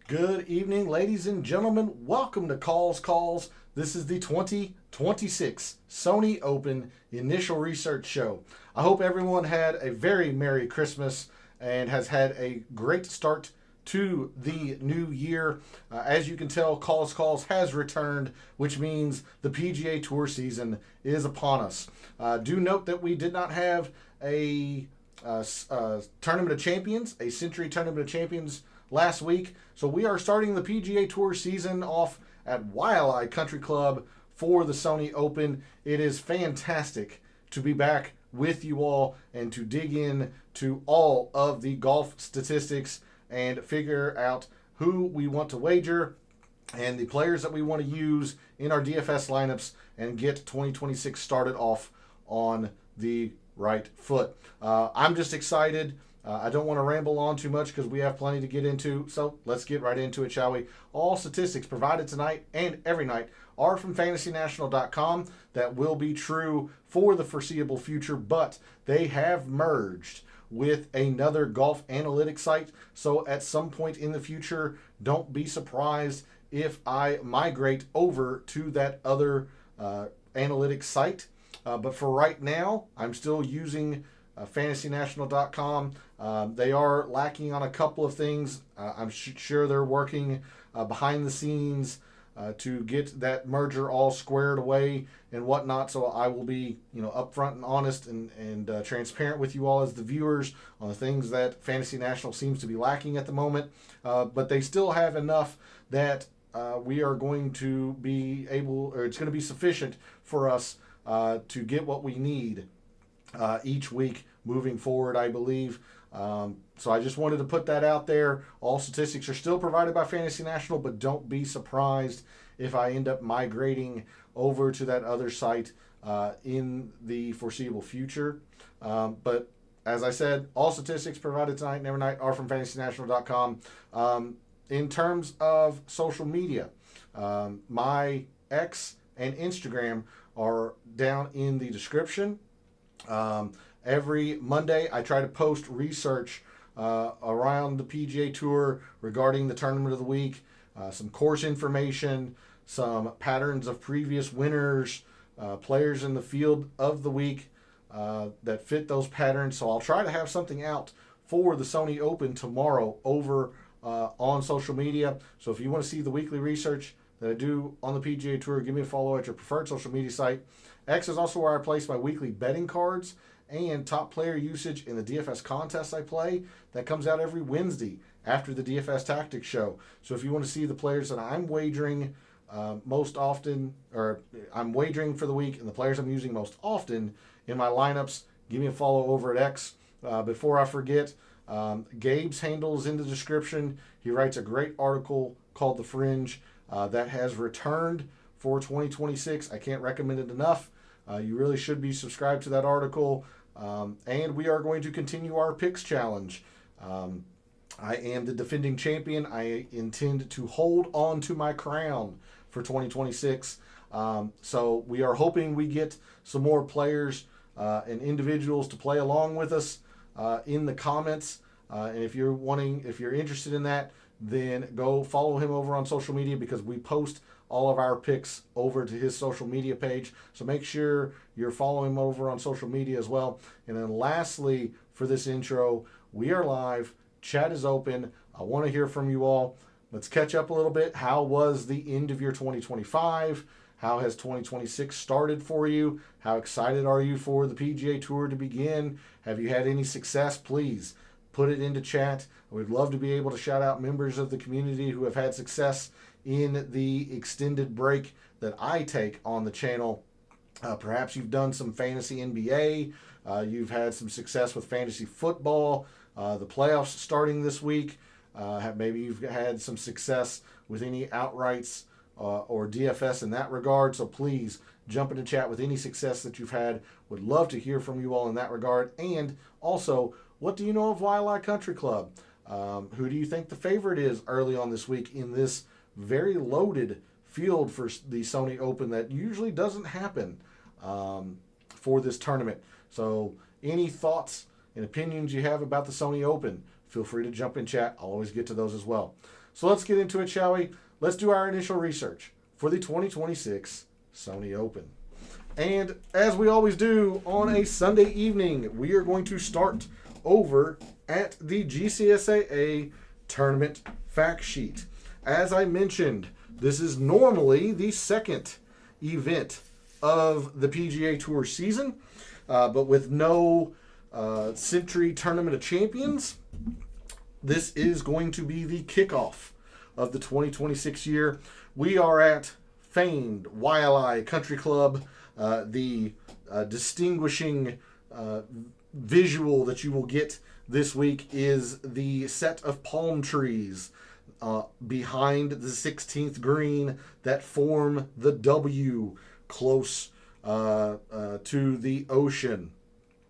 Good evening, ladies and gentlemen. Welcome to Calls. This is the 2026 Sony Open Initial Research Show. I hope everyone had a very Merry Christmas and has had a great start to the new year. As you can tell, Calls has returned, which means the PGA Tour season is upon us. Do note that we did not have a Tournament of Champions, a Century Tournament of Champions last week. So we are starting the PGA Tour season off at Waialae Country Club for the Sony Open. It is fantastic to be back with you all and to dig in to all of the golf statistics and figure out who we want to wager and the players that we want to use in our DFS lineups and get 2026 started off on the right foot. I'm just excited. I don't want to ramble on too much because we have plenty to get into, so let's get right into it, shall we? All statistics provided tonight and every night are from fantasynational.com. That will be true for the foreseeable future, but they have merged with another golf analytics site, so at some point in the future, don't be surprised if I migrate over to that other analytics site. But for right now, I'm still using fantasynational.com. They are lacking on a couple of things. I'm sure they're working behind the scenes to get that merger all squared away and whatnot. So I will be, upfront and honest and transparent with you all as the viewers on the things that Fantasy National seems to be lacking at the moment. But they still have enough that we are going to be able, or it's going to be sufficient for us to get what we need each week moving forward, I believe. So I just wanted to put that out there. All statistics are still provided by Fantasy National, but don't be surprised if I end up migrating over to that other site in the foreseeable future. But as I said, all statistics provided tonight and every night are from fantasynational.com. In terms of social media, my X and Instagram are down in the description. Every Monday, I try to post research around the PGA Tour regarding the tournament of the week, some course information, some patterns of previous winners, players in the field of the week that fit those patterns. So I'll try to have something out for the Sony Open tomorrow over on social media. So if you want to see the weekly research that I do on the PGA Tour, give me a follow at your preferred social media site. X is also where I place my weekly betting cards and top player usage in the DFS contest I play. That comes out every Wednesday after the DFS Tactics show. So if you want to see the players that I'm wagering most often, or I'm wagering for the week, and the players I'm using most often in my lineups, give me a follow over at X. Before I forget, Gabe's handle is in the description. He writes a great article called The Fringe that has returned for 2026. I can't recommend it enough. You really should be subscribed to that article. And we are going to continue our picks challenge. I am the defending champion. I intend to hold on to my crown for 2026. So we are hoping we get some more players and individuals to play along with us in the comments. And if you're interested in that, then go follow him over on social media because we post all of our picks over to his social media page. So make sure you're following him over on social media as well. And then lastly, for this intro, we are live. Chat is open. I want to hear from you all. Let's catch up a little bit. How was the end of your 2025? How has 2026 started for you? How excited are you for the PGA Tour to begin? Have you had any success? Please put it into chat. We'd love to be able to shout out members of the community who have had success in the extended break that I take on the channel. Perhaps you've done some fantasy NBA. You've had some success with fantasy football. The playoffs starting this week. Maybe you've had some success with any outrights or DFS in that regard. So please jump into chat with any success that you've had. Would love to hear from you all in that regard. And also, what do you know of Waialae Country Club? Who do you think the favorite is early on this week in this very loaded field for the Sony Open that usually doesn't happen for this tournament? So any thoughts and opinions you have about the Sony Open, feel free to jump in chat. I'll always get to those as well. So let's get into it, shall we? Let's do our initial research for the 2026 Sony Open. And as we always do on a Sunday evening, we are going to start over at the GCSAA tournament fact sheet. As I mentioned, this is normally the second event of the PGA Tour season, but with no Century Tournament of Champions, this is going to be the kickoff of the 2026 year. We are at famed YLI Country Club. The distinguishing visual that you will get this week is the set of palm trees behind the 16th green that form the W close to the ocean.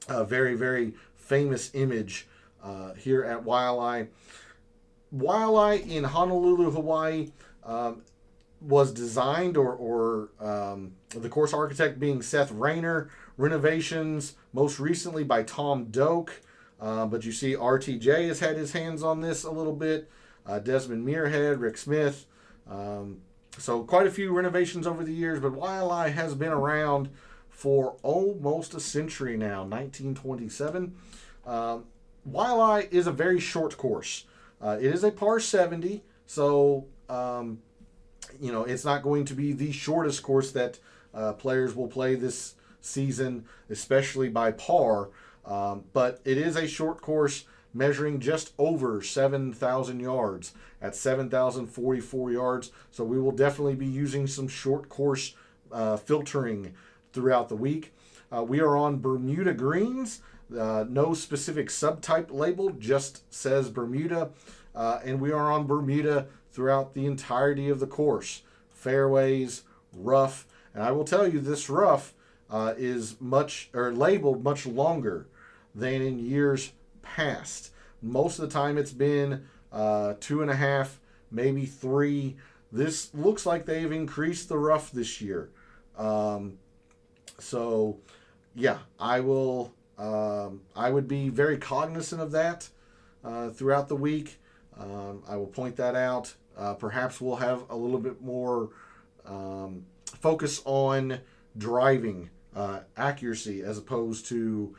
A very, very famous image here at YLI. YLI in Honolulu, Hawaii was designed, or the course architect being Seth Rayner. Renovations most recently by Tom Doak. But you see RTJ has had his hands on this a little bit. Desmond Muirhead, Rick Smith. So quite a few renovations over the years, but YLI has been around for almost a century now, 1927. YLI is a very short course. It is a par 70, so it's not going to be the shortest course that players will play this season, especially by par. But it is a short course measuring just over 7,000 yards at 7,044 yards. So we will definitely be using some short course filtering throughout the week. We are on Bermuda greens. No specific subtype label, just says Bermuda. And we are on Bermuda throughout the entirety of the course. Fairways, rough. And I will tell you, this rough is labeled much longer than in years past. Most of the time it's been 2.5, maybe 3. This looks like they've increased the rough this year. So yeah, I would be very cognizant of that throughout the week. I will point that out. Perhaps we'll have a little bit more focus on driving accuracy as opposed to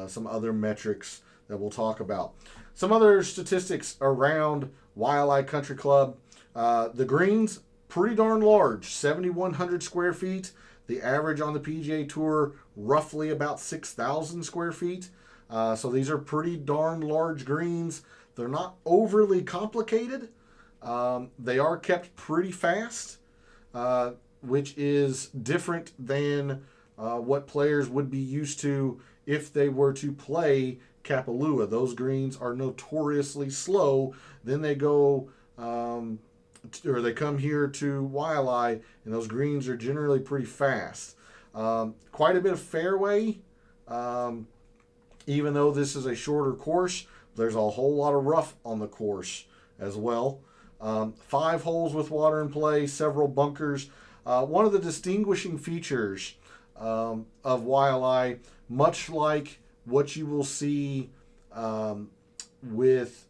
some other metrics that we'll talk about. Some other statistics around YLI Country Club. The greens, pretty darn large, 7,100 square feet. The average on the PGA Tour, roughly about 6,000 square feet. So these are pretty darn large greens. They're not overly complicated. They are kept pretty fast, which is different than what players would be used to if they were to play Kapalua. Those greens are notoriously slow. Then they go, or they come here to YLI, and those greens are generally pretty fast. Quite a bit of fairway, even though this is a shorter course. There's a whole lot of rough on the course as well. 5 holes with water in play, several bunkers. One of the distinguishing features of YLI, much like what you will see with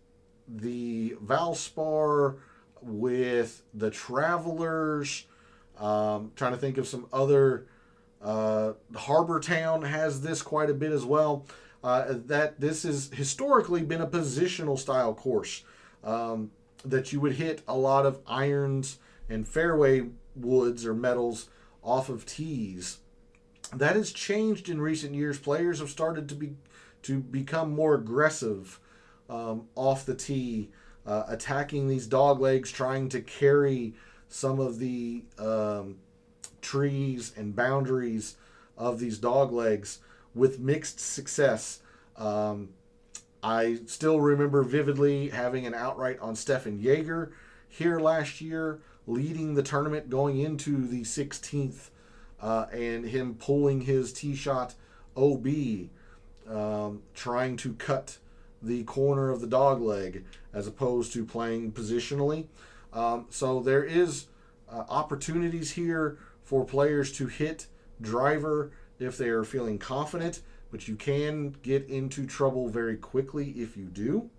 the Valspar, with the Travelers, trying to think of some other, Harbor Town has this quite a bit as well, that this has historically been a positional style course, that you would hit a lot of irons and fairway woods or metals off of tees. That has changed in recent years. Players have started to become more aggressive off the tee, attacking these dog legs, trying to carry some of the trees and boundaries of these dog legs with mixed success. I still remember vividly having an outright on Stefan Jaeger here last year, leading the tournament going into the 16th, and him pulling his tee shot OB, trying to cut the corner of the dog leg as opposed to playing positionally. So there is opportunities here for players to hit driver if they are feeling confident, but you can get into trouble very quickly if you do.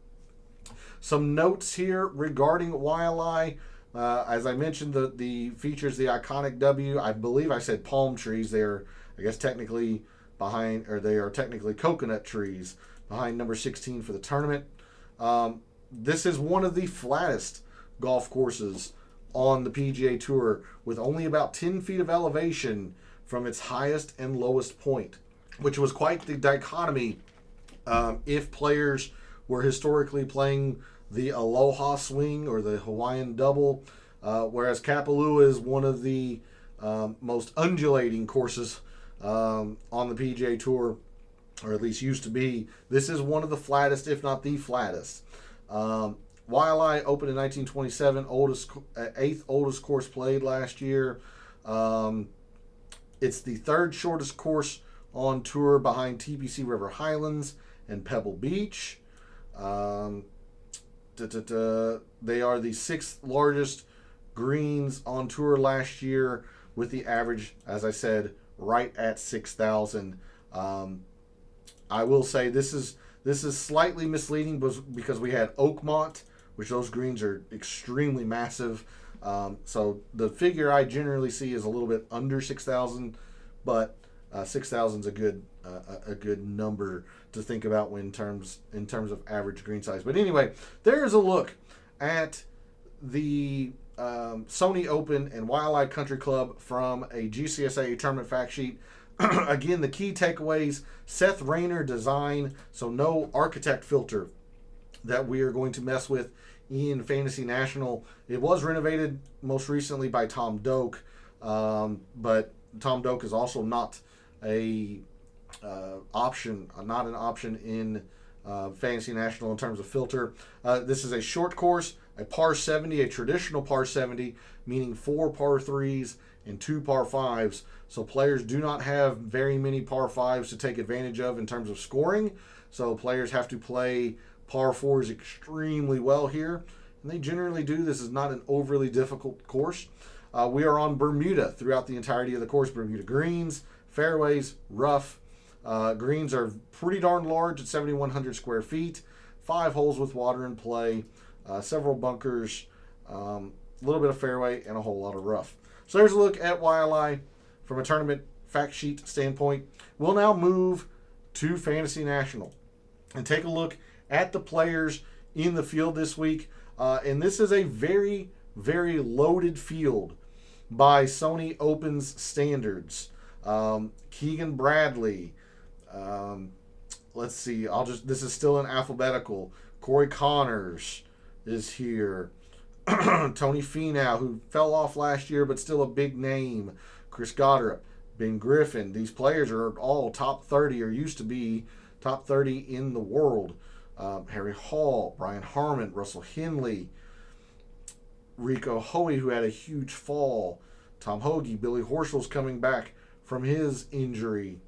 Some notes here regarding YLI. As I mentioned, the features the iconic W. I believe I said palm trees. They're, I guess, technically behind, or they are technically coconut trees behind number 16 for the tournament. This is one of the flattest golf courses on the PGA Tour, with only about 10 feet of elevation from its highest and lowest point, which was quite the dichotomy if players were historically playing the Aloha swing or the Hawaiian double, whereas Kapalua is one of the most undulating courses on the PGA Tour, or at least used to be. This is one of the flattest, if not the flattest. YLI opened in 1927, eighth oldest course played last year. It's the third shortest course on tour behind TPC River Highlands and Pebble Beach. They are the sixth largest greens on tour last year, with the average, as I said, right at 6,000. I will say this is slightly misleading because we had Oakmont, which those greens are extremely massive. So the figure I generally see is a little bit under 6,000, but 6,000 is a good number to think about in terms of average green size. But anyway, there's a look at the Sony Open and YLI Country Club from a GCSA tournament fact sheet. Again, the key takeaways: Seth Rayner design, so no architect filter that we are going to mess with in Fantasy National. It was renovated most recently by Tom Doak, but Tom Doak is also not an option in Fantasy National in terms of filter. This is a short course, a par 70, a traditional par 70, meaning 4 par 3s and 2 par 5s. So players do not have very many par 5s to take advantage of in terms of scoring. So players have to play par 4s extremely well here, and they generally do. This is not an overly difficult course. We are on Bermuda throughout the entirety of the course. Bermuda greens, fairways, rough. Greens are pretty darn large at 7,100 square feet. 5 holes with water in play, several bunkers, a little bit of fairway, and a whole lot of rough. So there's a look at YLI from a tournament fact sheet standpoint. We'll now move to Fantasy National and take a look at the players in the field this week. And this is a very, very loaded field by Sony Open's standards. Keegan Bradley. Let's see. This is still in alphabetical. Corey Connors is here. Tony Finau, who fell off last year but still a big name. Chris Goddard, Ben Griffin. These players are all top 30, or used to be top 30 in the world. Harry Hall, Brian Harmon, Russell Henley, Rico Hoey, who had a huge fall, Tom Hoagie, Billy Horschel's coming back from his injury.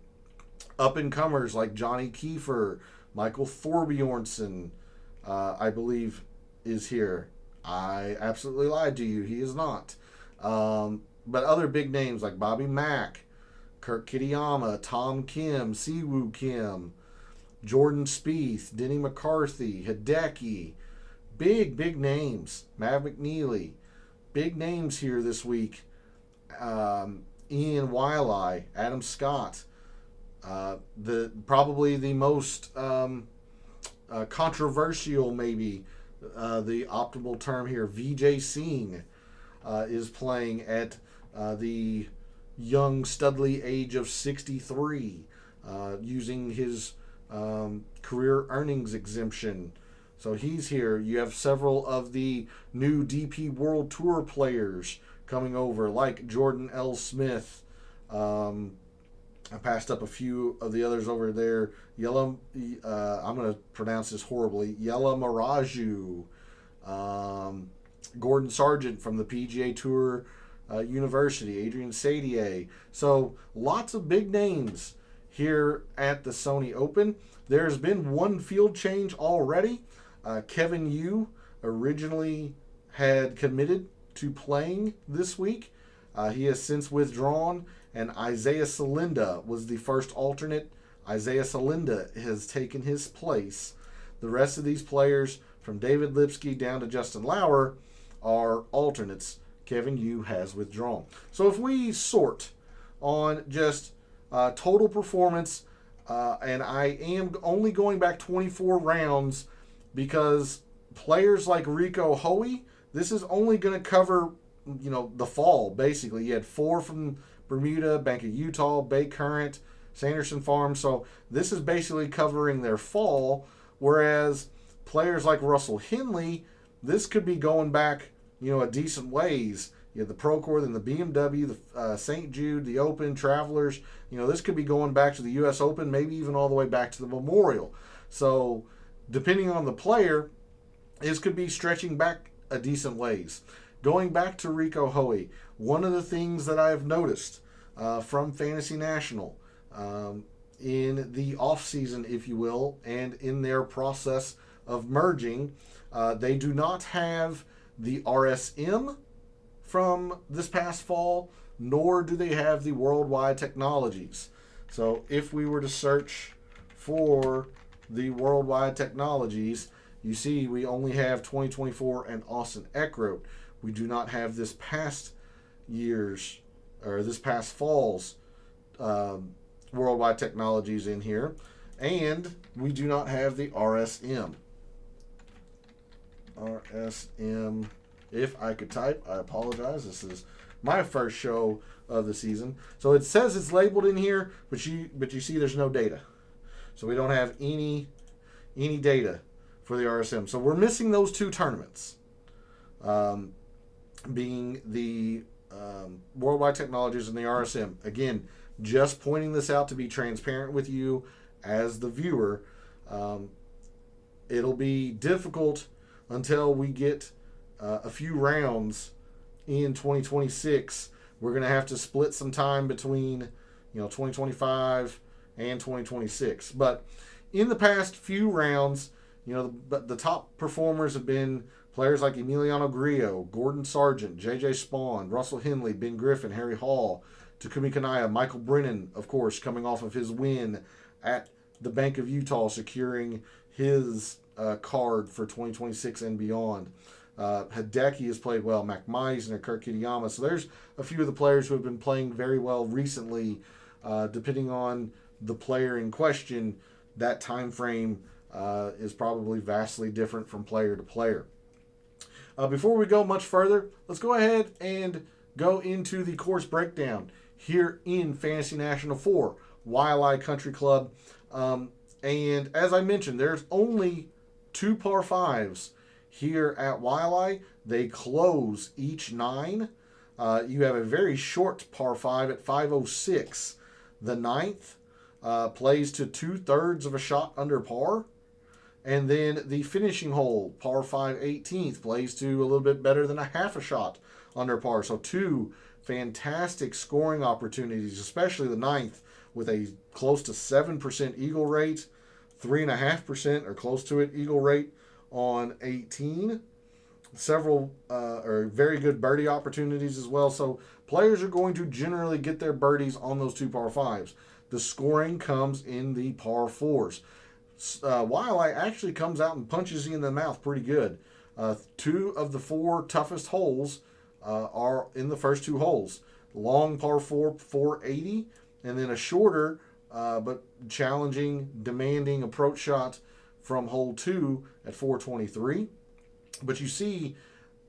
Up-and-comers like Johnny Kiefer, Michael Thorbjornsen, I believe, is here. I absolutely lied to you. He is not. But other big names like Bobby Mack, Kirk Kitayama, Tom Kim, Siwoo Kim, Jordan Spieth, Denny McCarthy, Hideki. Big names. Mav McNeely. Big names here this week. Ian Wiley, Adam Scott. Probably the most controversial, maybe the optimal term here, Vijay Singh is playing at the young studly age of 63, using his career earnings exemption. So he's here. You have several of the new DP World Tour players coming over, like Jordan L. Smith. I passed up a few of the others over there. I'm going to pronounce this horribly. Yella Maraju. Gordon Sargent from the PGA Tour University. Adrian Sadier. So lots of big names here at the Sony Open. There's been one field change already. Kevin Yu originally had committed to playing this week. He has since withdrawn, and Isaiah Salinda was the first alternate. Isaiah Salinda has taken his place. The rest of these players from David Lipsky down to Justin Lauer are alternates. Kevin Yu has withdrawn. So if we sort on just total performance, and I am only going back 24 rounds because players like Rico Hoey, this is only going to cover, the fall, basically. You had 4 from Bermuda, Bank of Utah, Bay Current, Sanderson Farm. So this is basically covering their fall, whereas players like Russell Henley, this could be going back, a decent ways. You have the Procore, then the BMW, the St. Jude, the Open, Travelers. This could be going back to the U.S. Open, maybe even all the way back to the Memorial. So depending on the player, this could be stretching back a decent ways. Going back to Rico Hoey, one of the things that I've noticed from Fantasy National in the off-season, if you will, and in their process of merging, they do not have the RSM from this past fall, nor do they have the Worldwide Technologies. So if we were to search for the Worldwide Technologies, you see we only have 2024 and Austin Eckroat. We do not have this past year's, or this past fall's Worldwide Technologies in here. And we do not have the RSM. RSM. If I could type, I apologize. This is my first show of the season. So it says it's labeled in here, but you see there's no data. So we don't have any data for the RSM. So we're missing those 2 tournaments, being the Worldwide Technologies and the RSM. Again, just pointing this out to be transparent with you as the viewer. It'll be difficult until we get a few rounds in 2026. We're going to have to split some time between 2025 and 2026. But in the past few rounds, the top performers have been players like Emiliano Grillo, Gordon Sargent, J.J. Spawn, Russell Henley, Ben Griffin, Harry Hall, Takumi Kanaya, Michael Brennan, of course, coming off of his win at the Bank of Utah, securing his card for 2026 and beyond. Hideki has played well, Mac Meisner, Kirk Kitayama. So there's a few of the players who have been playing very well recently. Depending on the player in question, that time frame is probably vastly different from player to player. Before we go much further, let's go ahead and go into the course breakdown here in Fantasy National 4, Waialae Country Club. And as I mentioned, there's only 2 par 5s here at Waialae. They close each 9. You have a very short par 5 at 506. The 9th plays to 2/3 of a shot under par. And then the finishing hole, par 5 18th, plays to a little bit better than a half a shot under par. So 2 fantastic scoring opportunities, especially the 9th, with a close to 7% eagle rate, 3.5% or close to it eagle rate on 18. Several very good birdie opportunities as well. So players are going to generally get their birdies on those 2 par 5s. The scoring comes in the par 4s. Waialae actually comes out and punches you in the mouth pretty good. 2 of the 4 toughest holes are in the first 2 holes. Long par 4, 480, and then a shorter but challenging, demanding approach shot from hole 2 at 423. But you see,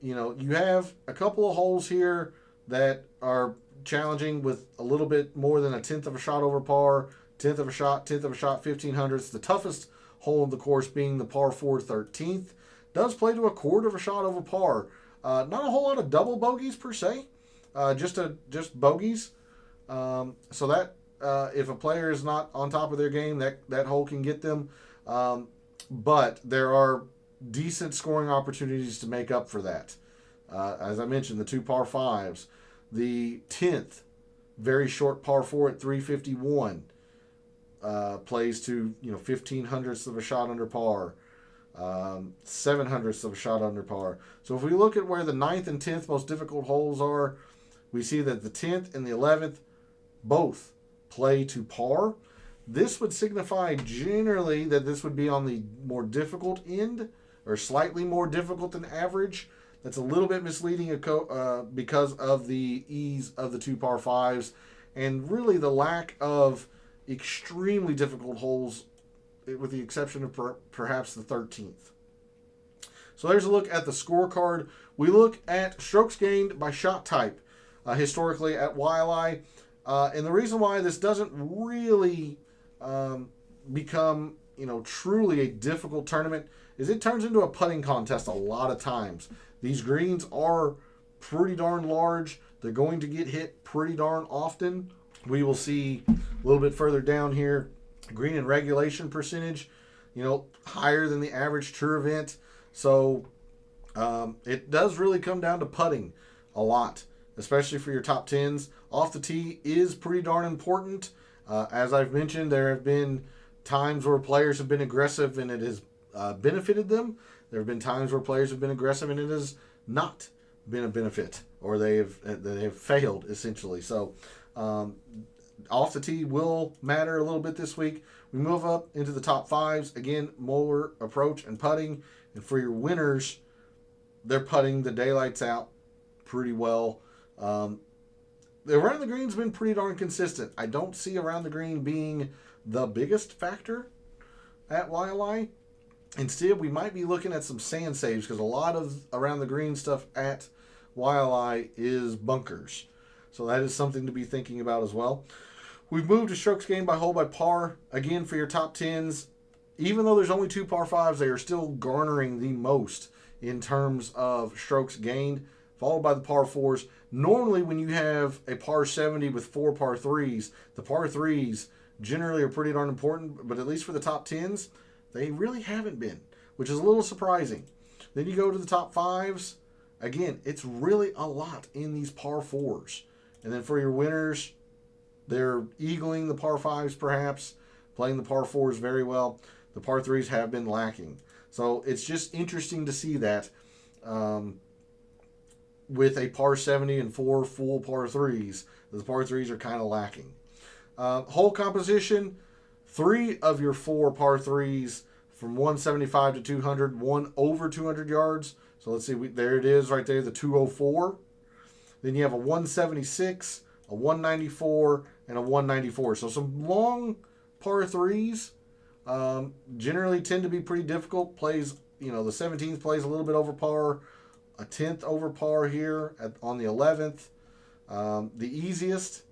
you have a couple of holes here that are challenging with a little bit more than 1/10 of a shot over par, 1/10 of a shot, 1/10 of a shot, 1500ths. The toughest hole in the course being the par 4 13th. Does play to 1/4 of a shot over par. Not a whole lot of double bogeys per se, just bogeys. So that if a player is not on top of their game, that hole can get them. But there are decent scoring opportunities to make up for that. As I mentioned, the 2 par 5s. The 10th, very short par 4 at 351. Plays to 1500ths of a shot under par. 700ths of a shot under par. So if we look at where the 9th and 10th most difficult holes are, we see that the 10th and the 11th both play to par. This would signify generally that this would be on the more difficult end are slightly more difficult than average. That's a little bit misleading because of the ease of the 2 par 5s and really the lack of extremely difficult holes, with the exception of perhaps the 13th. So there's a look at the scorecard. We look at strokes gained by shot type historically at YLI. And the reason why this doesn't really become, truly a difficult tournament is it turns into a putting contest a lot of times. These greens are pretty darn large. They're going to get hit pretty darn often. We will see a little bit further down here, green and regulation percentage, higher than the average tour event. So it does really come down to putting a lot, especially for your top 10s. Off the tee is pretty darn important. As I've mentioned, there have been times where players have been aggressive and it has benefited them. There have been times where players have been aggressive and it has not been a benefit, or they have failed, essentially. So off the tee will matter a little bit this week. We move up into the top 5s. Again, more approach and putting. And for your winners, they're putting the daylights out pretty well. The around the green's been pretty darn consistent. I don't see around the green being the biggest factor at YLI. Instead, we might be looking at some sand saves, because a lot of around the green stuff at YLI is bunkers. So that is something to be thinking about as well. We've moved to strokes gained by hole by par. Again, for your top 10s, even though there's only 2 par 5s, they are still garnering the most in terms of strokes gained, followed by the par 4s. Normally, when you have a par 70 with 4 par 3s, the par 3s generally are pretty darn important, but at least for the top 10s, they really haven't been, which is a little surprising. Then you go to the top 5s. Again, it's really a lot in these par 4s. And then for your winners, they're eagling the par 5s perhaps, playing the par 4s very well. The par 3s have been lacking. So it's just interesting to see that with a par 70 and 4 full par 3s, the par 3s are kind of lacking. Hole composition, 3 of your 4 par 3s from 175 to 200, 1 over 200 yards. So let's see, there it is right there, the 204. Then you have a 176, a 194, and a 194. So some long par 3s generally tend to be pretty difficult. Plays, the 17th plays a little bit over par, a 10th over par here on the 11th. The easiest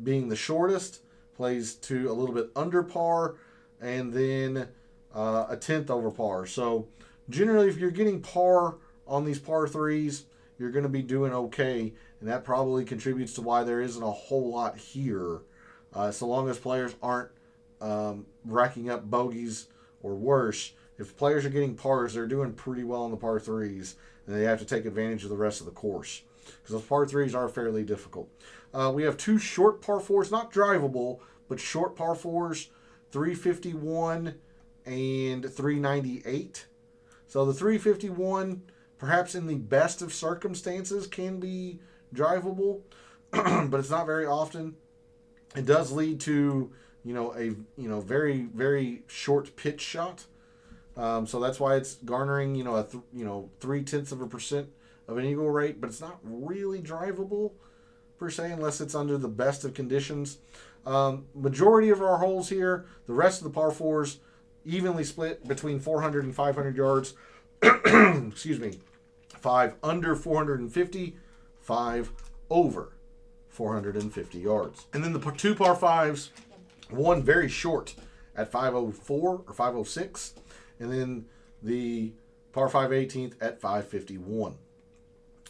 being the shortest, plays to a little bit under par, and then a 10th over par. So generally, if you're getting par on these par 3s, you're going to be doing okay, and that probably contributes to why there isn't a whole lot here, so long as players aren't racking up bogeys or worse. If players are getting pars, they're doing pretty well on the par 3s, and they have to take advantage of the rest of the course, because those par 3s are fairly difficult. We have 2 short par 4s, not drivable, but short par 4s, 351 and 398. So the 351, perhaps in the best of circumstances, can be drivable, but it's not very often. It does lead to a very, very short pitch shot. So that's why it's garnering 0.3% of an eagle rate, but it's not really drivable per se unless it's under the best of conditions. Majority of our holes here, the rest of the par 4s, evenly split between 400 and 500 yards. Excuse me. 5 under 450, 5 over 450 yards. And then the 2 par 5s, one very short at 504 or 506, and then the par 5 18th at 551.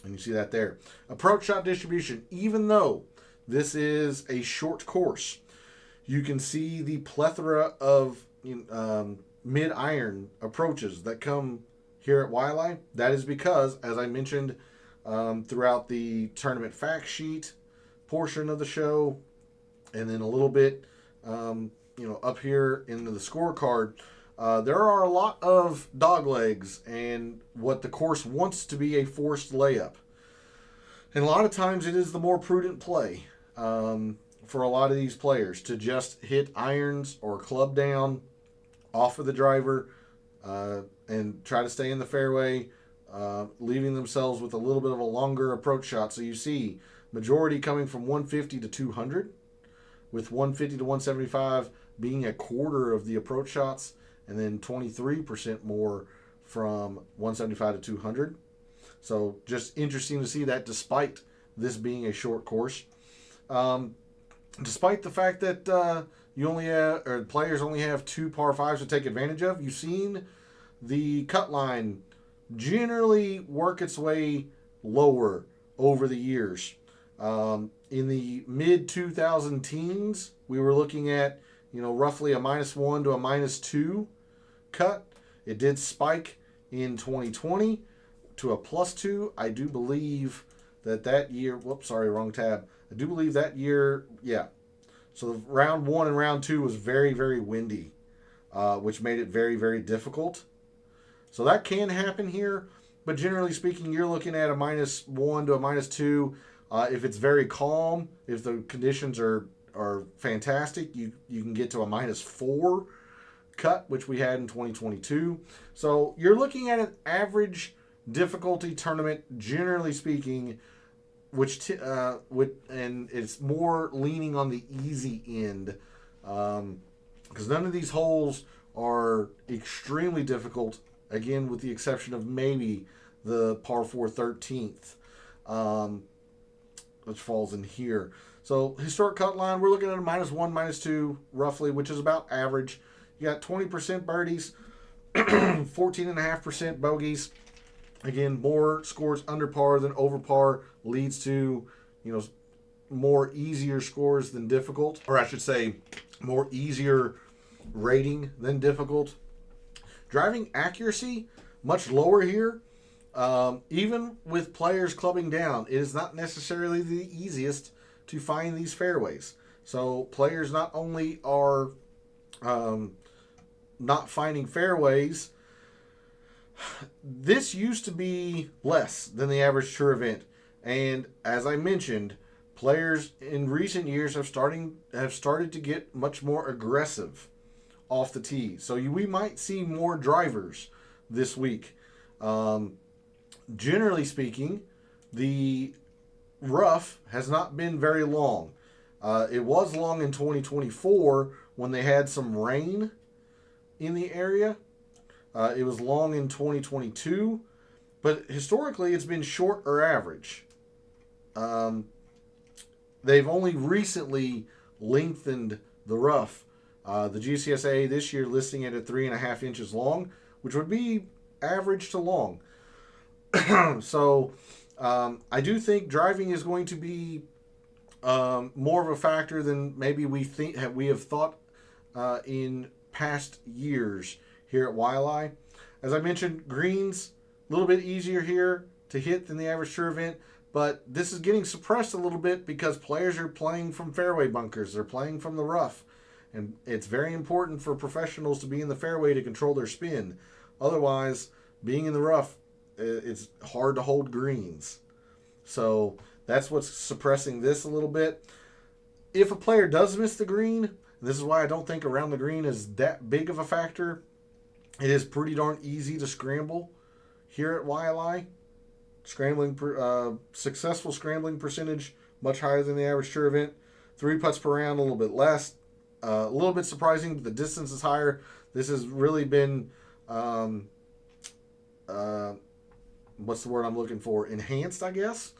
And you see that there. Approach shot distribution, even though this is a short course, you can see the plethora of mid-iron approaches that come here at YLI. That is because, as I mentioned throughout the tournament fact sheet portion of the show, and then a little bit up here into the scorecard, there are a lot of dog legs and what the course wants to be a forced layup. And a lot of times it is the more prudent play for a lot of these players to just hit irons or club down off of the driver, and try to stay in the fairway, leaving themselves with a little bit of a longer approach shot. So you see majority coming from 150 to 200, with 150 to 175 being a quarter of the approach shots, and then 23% more from 175 to 200. So just interesting to see that despite this being a short course. Despite the fact that you only have, or players only have 2 par 5s to take advantage of, you've seen the cut line generally work its way lower over the years. In the mid 2000 teens, we were looking at, roughly a -1 to a -2 cut. It did spike in 2020 to a +2. I do believe that year, whoops, sorry, wrong tab. I do believe that year, yeah. So round 1 and round 2 was very, very windy, which made it very, very difficult. So that can happen here, but generally speaking, you're looking at a -1 to a -2. If it's very calm, if the conditions are fantastic, you can get to a -4 cut, which we had in 2022. So you're looking at an average difficulty tournament, generally speaking, and it's more leaning on the easy end, because none of these holes are extremely difficult. Again, with the exception of maybe the par 4 13th, which falls in here. So historic cut line, we're looking at a -1, -2 roughly, which is about average. You got 20% birdies, 14.5% bogeys. Again, more scores under par than over par leads to, more easier scores than difficult, or I should say, more easier rating than difficult. Driving accuracy, much lower here. Even with players clubbing down, it is not necessarily the easiest to find these fairways. So players not only are not finding fairways, this used to be less than the average tour event. And as I mentioned, players in recent years have started to get much more aggressive off the tee. So we might see more drivers this week. Generally speaking, the rough has not been very long. It was long in 2024 when they had some rain in the area. It was long in 2022, but historically it's been short or average. They've only recently lengthened the rough. The GCSA this year listing it at 3.5 inches long, which would be average to long. So I do think driving is going to be more of a factor than maybe we have thought in past years here at Waialae. As I mentioned, greens a little bit easier here to hit than the average tour event, but this is getting suppressed a little bit because players are playing from fairway bunkers. They're playing from the rough, and it's very important for professionals to be in the fairway to control their spin. Otherwise, being in the rough, it's hard to hold greens. So that's what's suppressing this a little bit. If a player does miss the green, this is why I don't think around the green is that big of a factor. It is pretty darn easy to scramble here at Waialae. Successful scrambling percentage much higher than the average tour event. 3 putts per round, a little bit less. A little bit surprising, but the distance is higher. This has really been what's the word I'm looking for? Enhanced, I guess,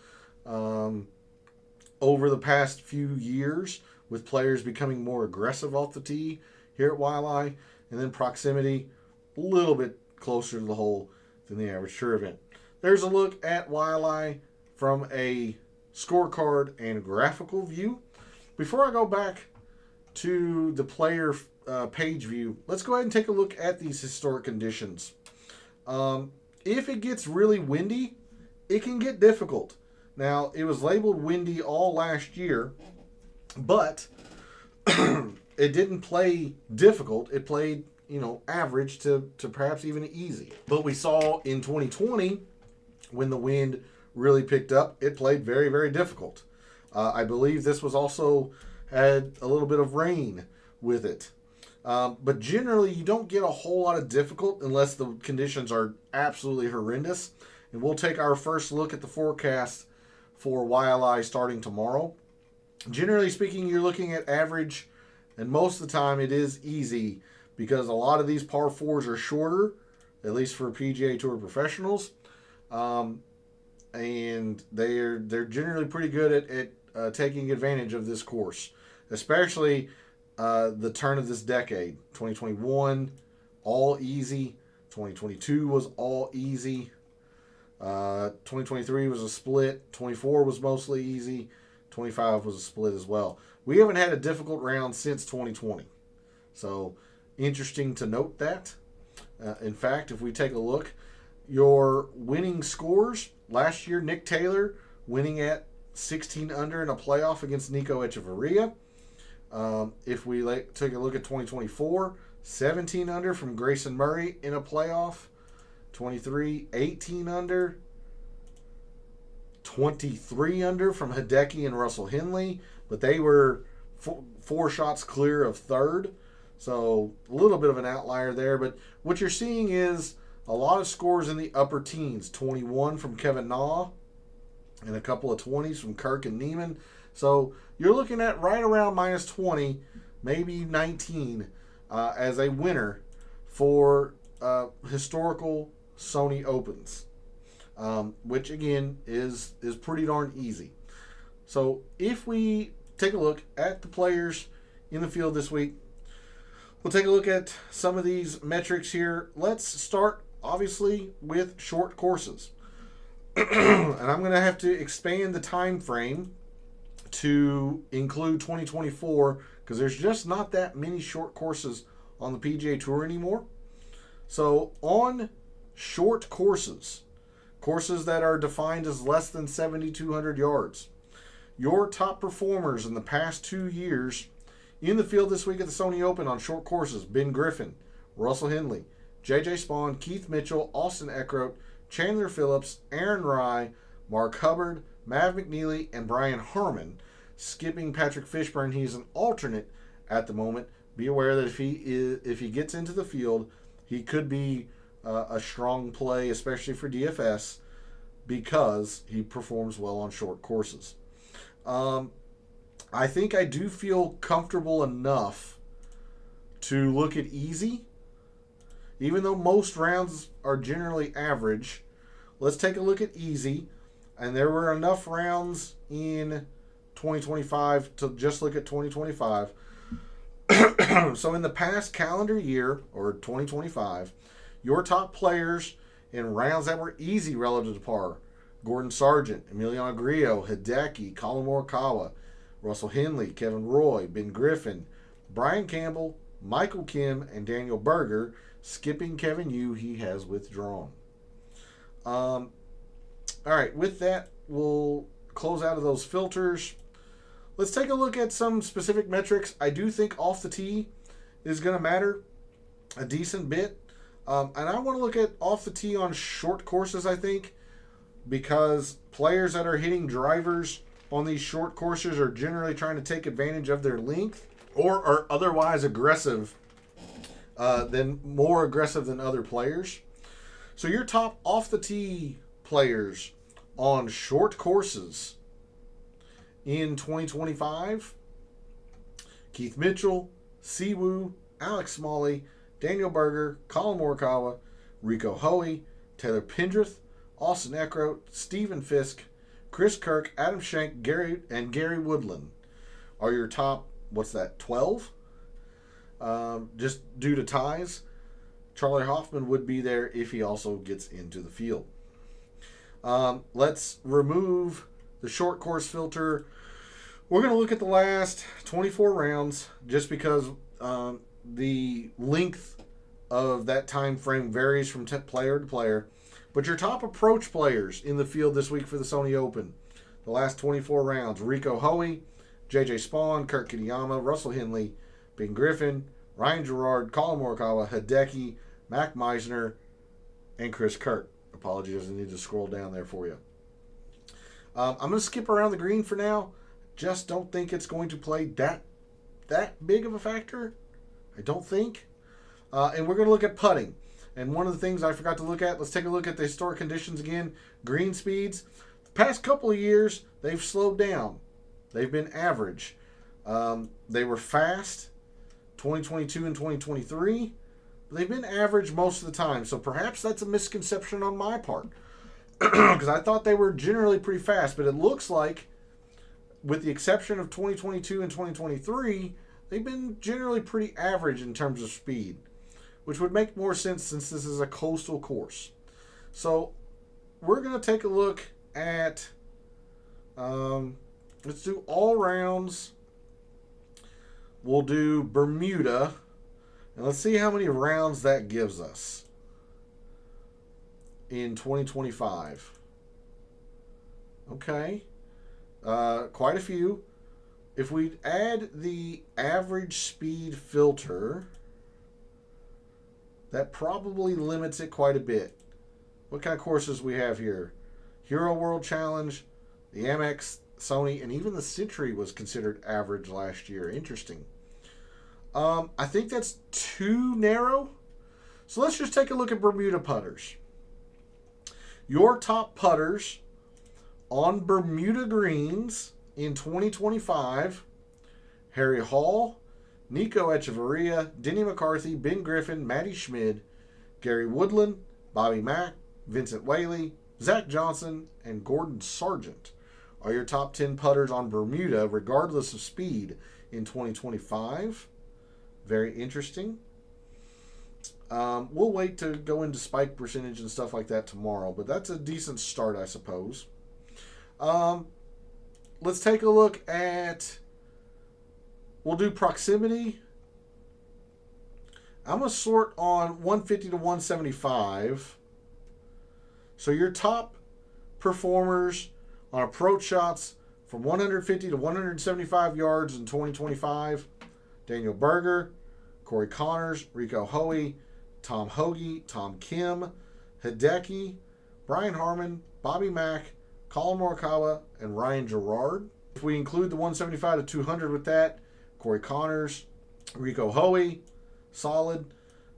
over the past few years, with players becoming more aggressive off the tee here at Waialae, and then proximity a little bit closer to the hole than the average tour event. There's a look at Waialae from a scorecard and graphical view. Before I go back to the player page view, let's go ahead and take a look at these historic conditions. If it gets really windy, it can get difficult. Now, it was labeled windy all last year, but it didn't play difficult. It played, average to perhaps even easy. But we saw in 2020, when the wind really picked up, it played very, very difficult. I believe this was also had a little bit of rain with it. But generally, you don't get a whole lot of difficult unless the conditions are absolutely horrendous. And we'll take our first look at the forecast for YLI starting tomorrow. Generally speaking, you're looking at average, and most of the time it is easy because a lot of these par 4s are shorter, at least for PGA Tour professionals. And they're generally pretty good at taking advantage of this course, especially the turn of this decade. 2021, all easy. 2022 was all easy. 2023 was a split. 24 was mostly easy. 25 was a split as well. We haven't had a difficult round since 2020. So, interesting to note that. In fact, if we take a look, your winning scores last year, Nick Taylor winning at 16 under in a playoff against Nico Echeverria. If we take a look at 2024, 17 under from Grayson Murray in a playoff. 23, 18 under. 23 under from Hideki and Russell Henley, but they were four shots clear of third. So a little bit of an outlier there, but what you're seeing is a lot of scores in the upper teens. 21 from Kevin Na and a couple of 20s from Kirk and Neiman. So you're looking at right around minus 20, maybe 19 as a winner for historical Sony Opens, which again is pretty darn easy. So if we take a look at the players in the field this week, we'll take a look at some of these metrics here. Let's start, obviously, with short courses. And I'm going to have to expand the time frame to include 2024 because there's just not that many short courses on the PGA Tour anymore. So on short courses that are defined as less than 7,200 yards, your top performers in the past 2 years in the field this week at the Sony Open on short courses: Ben Griffin, Russell Henley, J.J. Spawn, Keith Mitchell, Austin Eckroat, Chandler Phillips, Aaron Rye, Mark Hubbard, Mav McNeely, and Brian Harmon. Skipping Patrick Fishburne, he's an alternate at the moment. Be aware that if he gets into the field, he could be a strong play, especially for DFS, because he performs well on short courses. I think I do feel comfortable enough to look at easy. Even though most rounds are generally average, let's take a look at easy. And there were enough rounds in 2025 to just look at 2025. So in the past calendar year, or 2025, your top players in rounds that were easy relative to par: Gordon Sargent, Emiliano Grillo, Hideki, Colin Morikawa, Russell Henley, Kevin Roy, Ben Griffin, Brian Campbell, Michael Kim, and Daniel Berger. Skipping Kevin Yu, he has withdrawn. All right, with that, we'll close out of those filters. Let's take a look at some specific metrics. I do think off the tee is going to matter a decent bit. And I want to look at off the tee on short courses, I think, because players that are hitting drivers on these short courses are generally trying to take advantage of their length or are otherwise aggressive, more aggressive than other players. So your top off the tee players on short courses in 2025: Keith Mitchell, Siwoo, Alex Smalley, Daniel Berger, Colin Morikawa, Rico Hoey, Taylor Pendrith, Austin Eckroat, Stephen Fisk, Chris Kirk, Adam Schenk, Gary Woodland are your top, 12? Just due to ties. Charlie Hoffman would be there if he also gets into the field. Let's remove the short course filter. We're going to look at the last 24 rounds just because the length of that time frame varies from player to player. But your top approach players in the field this week for the Sony Open, the last 24 rounds: Rico Hoey, J.J. Spawn, Kurt Kitayama, Russell Henley, Ben Griffin, Ryan Gerard, Colin Morikawa, Hideki, Mac Meisner, and Chris Kirk. Apologies, I need to scroll down there for you. I'm going to skip around the green for now. Just don't think it's going to play that big of a factor. I don't think. And we're going to look at putting. And one of the things I forgot to look at, let's take a look at the historic conditions again. Green speeds. The past couple of years, they've slowed down. They've been average. They were fast 2022 and 2023. But they've been average most of the time. So perhaps that's a misconception on my part. Because I thought they were generally pretty fast. But it looks like, with the exception of 2022 and 2023, they've been generally pretty average in terms of speed, which would make more sense since this is a coastal course. So we're going to take a look at, let's do all rounds. We'll do Bermuda, and let's see how many rounds that gives us in 2025. Okay. Quite a few. If we add the average speed filter, that probably limits it quite a bit. What kind of courses we have here? Hero World Challenge, the Amex, Sony, and even the Century was considered average last year. Interesting. I think that's too narrow. So let's just take a look at Bermuda putters. Your top putters on Bermuda greens in 2025, Harry Hall, Nico Echeverria, Denny McCarthy, Ben Griffin, Matty Schmid, Gary Woodland, Bobby Mack, Vincent Whaley, Zach Johnson, and Gordon Sargent are your top 10 putters on Bermuda, regardless of speed, in 2025. Very interesting. We'll wait to go into spike percentage and stuff like that tomorrow, but that's a decent start, I suppose. Let's take a look at, we'll do proximity. I'm going to sort on 150 to 175. So your top performers on approach shots from 150 to 175 yards in 2025. Daniel Berger, Corey Connors, Rico Hoey, Tom Hoagie, Tom Kim, Hideki, Brian Harmon, Bobby Mack, Colin Morikawa, and Ryan Gerard. If we include the 175 to 200 with that, Corey Connors, Rico Hoey, solid.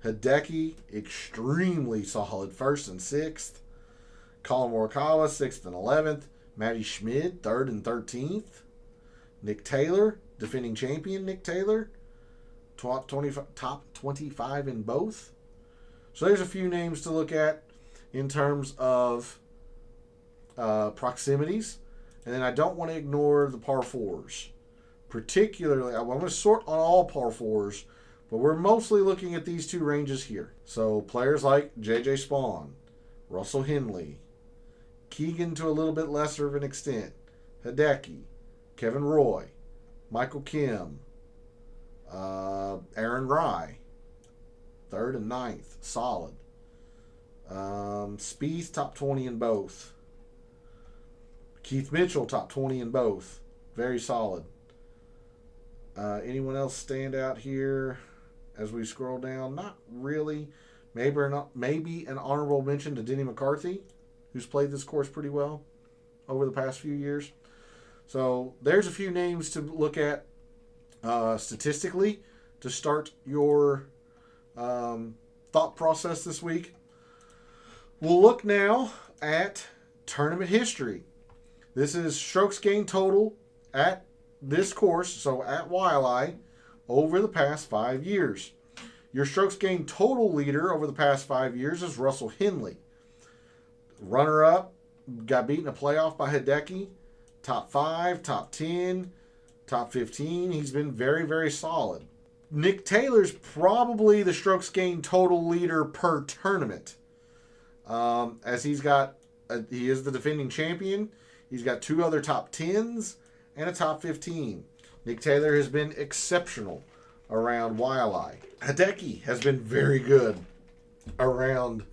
Hideki, extremely solid, 1st and 6th. Colin Morikawa, 6th and 11th. Matty Schmid, 3rd and 13th. Nick Taylor, defending champion Nick Taylor, top 25 in both. So there's a few names to look at in terms of proximities. And then I don't want to ignore the par 4s. Particularly, I'm going to sort on all par 4s, but we're mostly looking at these two ranges here. So players like J.J. Spawn, Russell Henley, Keegan to a little bit lesser of an extent, Hideki, Kevin Roy, Michael Kim, Aaron Rye, 3rd and 9th, solid. Spieth, top 20 in both. Keith Mitchell, top 20 in both. Very solid. Anyone else stand out here as we scroll down? Not really. Maybe an honorable mention to Denny McCarthy, who's played this course pretty well over the past few years. So there's a few names to look at statistically to start your thought process this week. We'll look now at tournament history. This is strokes gained total at this course, so at Waialae, over the past 5 years. Your strokes gained total leader over the past 5 years is Russell Henley. Runner-up, got beaten a playoff by Hideki. Top 5, top 10, top 15. He's been very, very solid. Nick Taylor's probably the strokes gained total leader per tournament. As he is the defending champion. He's got 2 other top 10s and a top 15. Nick Taylor has been exceptional around Waialae. Hideki has been very good around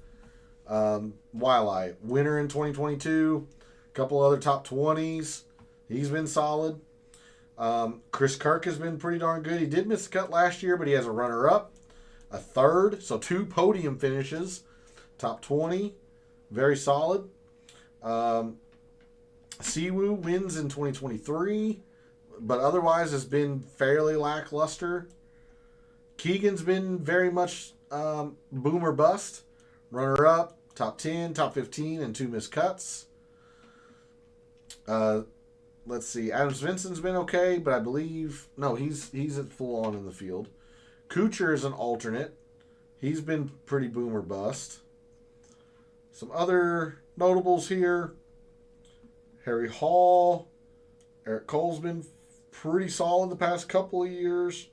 Waialae. Winner in 2022. A couple other top 20s. He's been solid. Chris Kirk has been pretty darn good. He did miss the cut last year, but he has a runner-up, a 3rd, so 2 podium finishes. Top 20. Very solid. Siwoo wins in 2023, but otherwise has been fairly lackluster. Keegan's been very much boomer bust. Runner up, top 10, top 15, and 2 missed cuts. Let's see. Adam Svensson's been okay, but I believe he's at full on in the field. Kuchar is an alternate. He's been pretty boomer bust. Some other notables here. Harry Hall. Eric Cole's been pretty solid the past couple of years.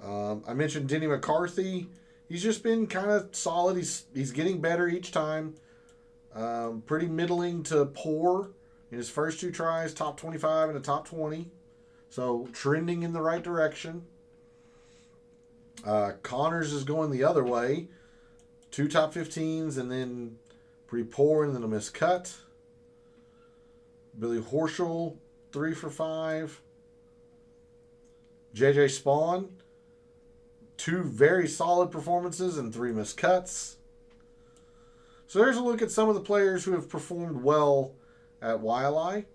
I mentioned Denny McCarthy. He's just been kind of solid. He's getting better each time. Pretty middling to poor in his first 2 tries. Top 25 and a top 20. So trending in the right direction. Connors is going the other way. 2 top 15s and then pretty poor and then a missed cut. Billy Horschel, 3 for 5. JJ Spawn, 2 very solid performances and 3 missed cuts. So there's a look at some of the players who have performed well at YLI.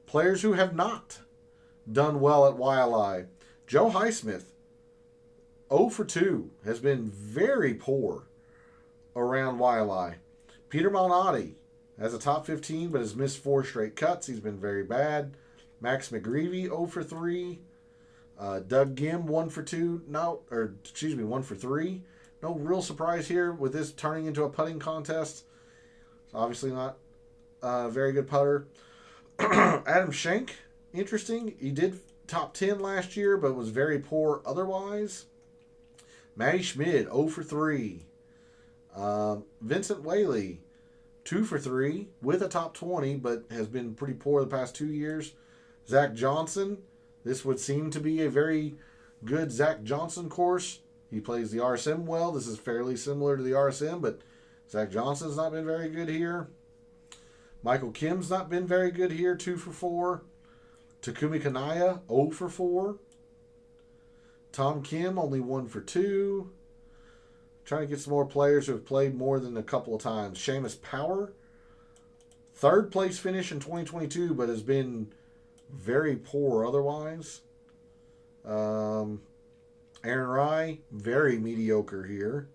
Players who have not done well at YLI. Joe Highsmith, 0 for 2, has been very poor around YLI. Peter Malnati has a top 15 but has missed 4 straight cuts. He's been very bad. Max McGreevy, 0 for 3. Doug Gim, 1 for 2. 1 for 3. No real surprise here with this turning into a putting contest. It's obviously not a very good putter. Adam Schenk, interesting. He did top 10 last year, but was very poor otherwise. Matty Schmid, 0 for 3. Vincent Whaley, 2 for 3 with a top 20, but has been pretty poor the past 2 years. Zach Johnson, this would seem to be a very good Zach Johnson course. He plays the RSM well. This is fairly similar to the RSM, but Zach Johnson's not been very good here. Michael Kim's not been very good here, 2 for 4. Takumi Kanaya, 0 for 4. Tom Kim, only 1 for 2. Trying to get some more players who have played more than a couple of times. Seamus Power, 3rd place finish in 2022, but has been very poor otherwise. Aaron Rye, very mediocre here.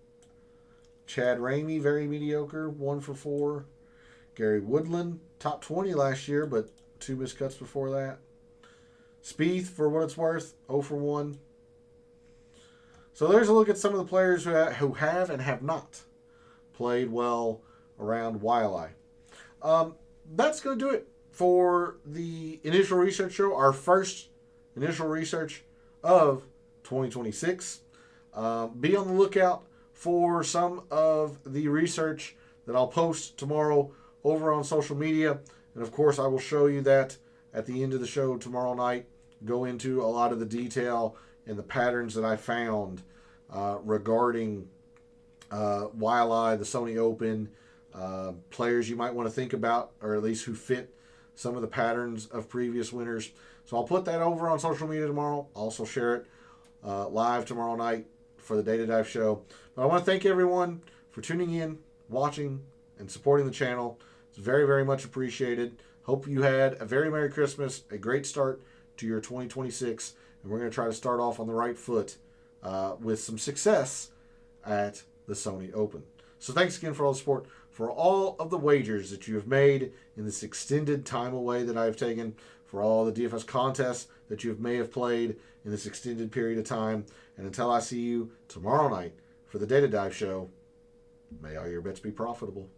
Chad Ramey, very mediocre, 1 for 4. Gary Woodland, top 20 last year, but 2 missed cuts before that. Spieth, for what it's worth, 0 for 1. So there's a look at some of the players who have and have not played well around YLI. That's going to do it for the initial research show, our first initial research of 2026. Be on the lookout for some of the research that I'll post tomorrow over on social media. And of course, I will show you that at the end of the show tomorrow night. Go into a lot of the detail and the patterns that I found regarding YLI, the Sony Open, players you might want to think about, or at least who fit some of the patterns of previous winners. So I'll put that over on social media tomorrow. I'll also share it live tomorrow night for the Data Dive show. But I want to thank everyone for tuning in, watching, and supporting the channel. It's very, very much appreciated. Hope you had a very Merry Christmas, a great start to your 2026, and we're going to try to start off on the right foot with some success at the Sony Open. So thanks again for all the support, for all of the wagers that you have made in this extended time away that I have taken, for all the DFS contests that you may have played in this extended period of time. And until I see you tomorrow night for the Data Dive show, may all your bets be profitable.